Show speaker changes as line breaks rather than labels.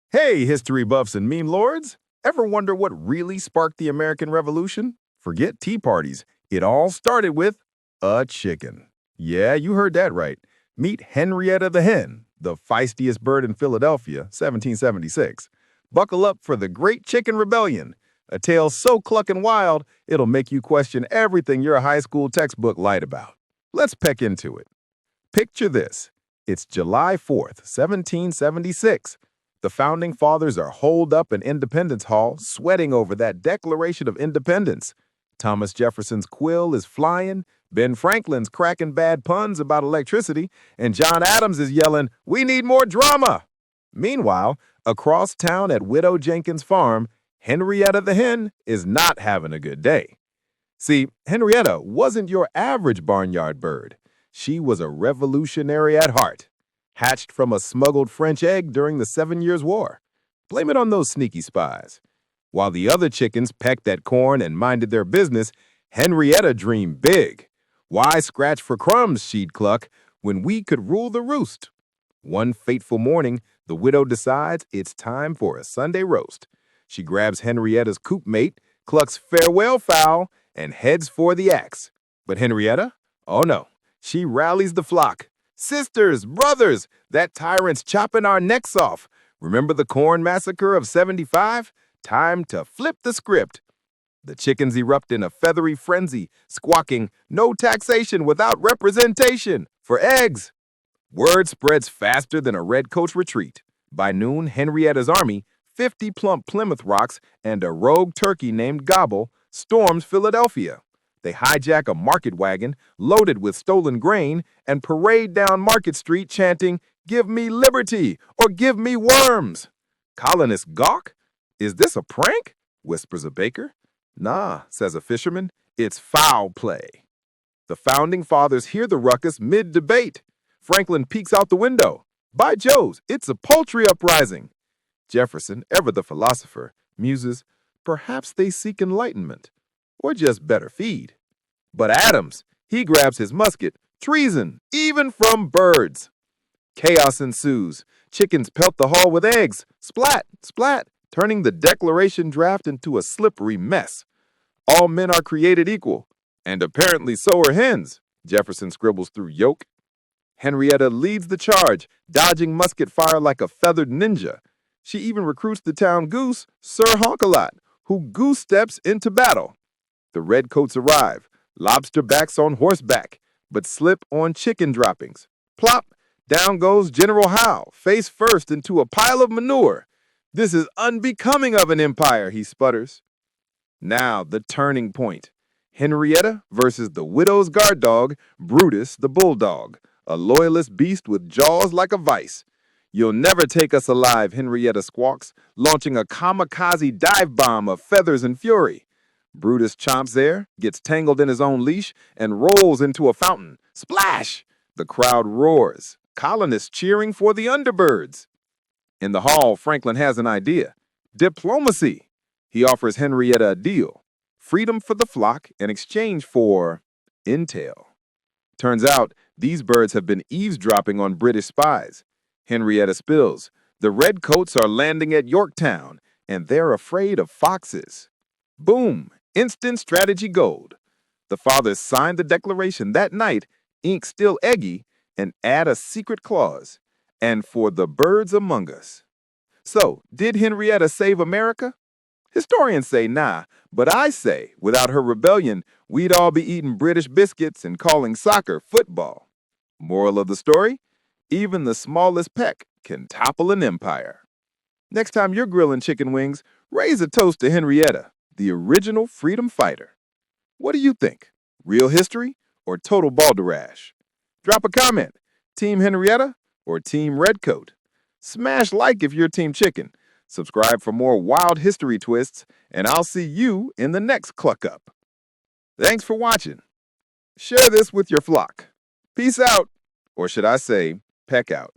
Hey, history buffs and meme lords! Ever wonder what really sparked the American Revolution? Forget tea parties. It all started with a chicken. Yeah, you heard that right. Meet Henrietta the Hen, the feistiest bird in Philadelphia, 1776. Buckle up for the Great Chicken Rebellion, a tale so clucking wild, it'll make you question everything your high school textbook lied about. Let's peck into it. Picture this. It's July 4th, 1776. The founding fathers are holed up in Independence Hall, sweating over that Declaration of Independence. Thomas Jefferson's quill is flying, Ben Franklin's cracking bad puns about electricity, and John Adams is yelling, "We need more drama!" Meanwhile, across town at Widow Jenkins' farm, Henrietta the Hen is not having a good day. See, Henrietta wasn't your average barnyard bird. She was a revolutionary at heart, hatched from a smuggled French egg during the 7 Years' War. Blame it on those sneaky spies. While the other chickens pecked at corn and minded their business, Henrietta dreamed big. Why scratch for crumbs, she'd cluck, when we could rule the roost? One fateful morning, the widow decides it's time for a Sunday roast. She grabs Henrietta's coop mate, clucks farewell fowl, and heads for the axe. But Henrietta? Oh no, she rallies the flock. "Sisters, brothers, that tyrant's chopping our necks off. Remember the corn massacre of 75? Time to flip the script." The chickens erupt in a feathery frenzy, squawking, "No taxation without representation! For eggs!" Word spreads faster than a redcoat's retreat. By noon, Henrietta's army, 50 plump Plymouth Rocks and a rogue turkey named Gobble, storms Philadelphia. They hijack a market wagon loaded with stolen grain and parade down Market Street chanting, "Give me liberty or give me worms." Colonists gawk. "Is this a prank?" whispers a baker. "Nah," says a fisherman, "it's foul play." The founding fathers hear the ruckus mid-debate. Franklin peeks out the window. "By Jove, it's a poultry uprising." Jefferson, ever the philosopher, muses, "Perhaps they seek enlightenment, or just better feed." But Adams, he grabs his musket. "Treason, even from birds." Chaos ensues. Chickens pelt the hall with eggs. Splat, splat, turning the Declaration draft into a slippery mess. "All men are created equal, and apparently so are hens," Jefferson scribbles through yolk. Henrietta leads the charge, dodging musket fire like a feathered ninja. She even recruits the town goose, Sir Honkalot, who goose steps into battle. The redcoats arrive, lobster backs on horseback, but slip on chicken droppings. Plop, down goes General Howe, face first into a pile of manure. "This is unbecoming of an empire," he sputters. Now, the turning point. Henrietta versus the widow's guard dog, Brutus the bulldog, a loyalist beast with jaws like a vice. "You'll never take us alive," Henrietta squawks, launching a kamikaze dive bomb of feathers and fury. Brutus chomps air, gets tangled in his own leash, and rolls into a fountain. Splash! The crowd roars, colonists cheering for the underbirds. In the hall, Franklin has an idea. Diplomacy. He offers Henrietta a deal. Freedom for the flock in exchange for intel. Turns out, these birds have been eavesdropping on British spies. Henrietta spills. The redcoats are landing at Yorktown, and they're afraid of foxes. Boom! Instant strategy gold. The fathers signed the Declaration that night, ink still eggy, and add a secret clause. "And for the birds among us." So, did Henrietta save America? Historians say nah, but I say, without her rebellion, we'd all be eating British biscuits and calling soccer football. Moral of the story? Even the smallest peck can topple an empire. Next time you're grilling chicken wings, raise a toast to Henrietta, the original freedom fighter. What do you think? Real history or total balderdash? Drop a comment. Team Henrietta or Team Redcoat? Smash like if you're Team Chicken. Subscribe for more wild history twists, and I'll see you in the next Cluck Up. Thanks for watching. Share this with your flock. Peace out, or should I say, peck out.